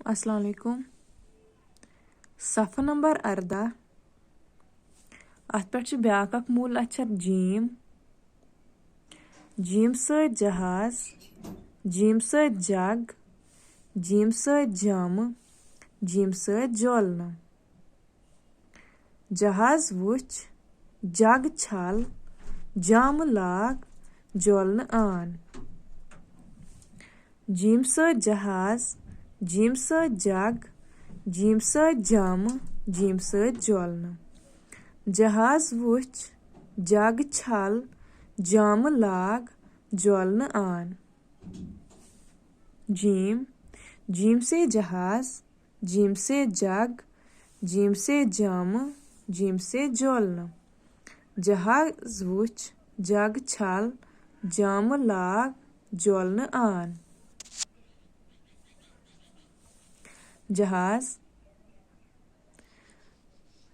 अस्सलाम वालेकुम। सफ़ा नंबर 18 अत पे ब्याक अख मूल अक्षर जीम। जीम सत जहाज, जीम सत जग, जीम सत जाम, जीम सत जोलना। जहाज वुच, जग छल, जाम लाग, जोलन आन। जीम सत जहाज, जीम सत जग, जीम सत जाम, जीम सत जोलना। जहाज वुच, जग छल, जाम लाग, जोलन आन। जीम, जीम से जहाज, जीम से जग, जीम से जाम, जीम से जोलना। जहाज वुच, जग छल, जाम लाग, जोलन आन। जहाज,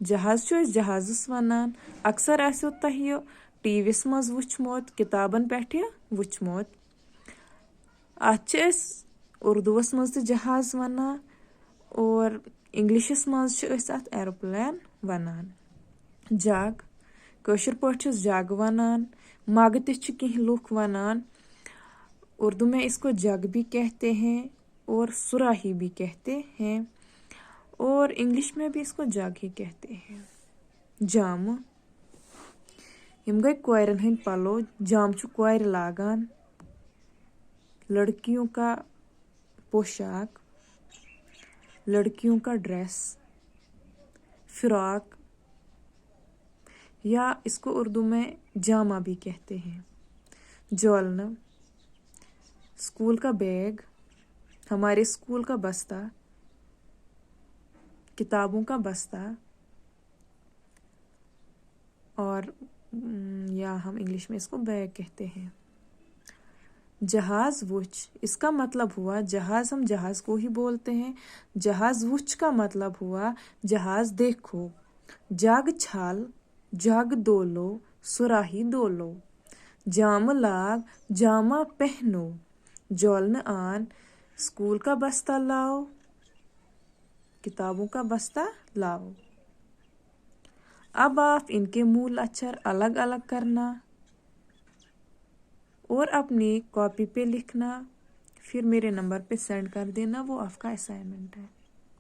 जहाज जहाजस वनान। अक्सर आसो तह यह टीवीस मज वुचमुत, किताबन पे वुचमुत। अत उर्दूस मज तो जहाज वनान और इंग्लिशस मज अत एरोप्लेन वनान। जग, कशर पे जग वनान। मग कह लुक वनान। उर्दू में इसको जग भी कहते हैं और सुराही भी कहते हैं और इंग्लिश में भी इसको जग ही कहते हैं। जाम, यम गई कोरन हंद पलो। जाम कोर लागान, लड़कियों का पोशाक, लड़कियों का ड्रेस, फ्रॉक, या इसको उर्दू में जामा भी कहते हैं। जोलना, स्कूल का बैग, हमारे स्कूल का बस्ता, किताबों का बस्ता, और या हम इंग्लिश में इसको बैग कहते हैं। जहाज वुच, इसका मतलब हुआ जहाज, हम जहाज को ही बोलते हैं। जहाज वुच का मतलब हुआ जहाज देखो। जग छल, जग दोलो, सुराही दोलो। जाम लाग, जामा पहनो। जोलन आन, स्कूल का बस्ता लाओ, किताबों का बस्ता लाओ। अब आप इनके मूल अक्षर अलग अलग करना और अपनी कॉपी पे लिखना, फिर मेरे नंबर पे सेंड कर देना। वो आपका असाइनमेंट है।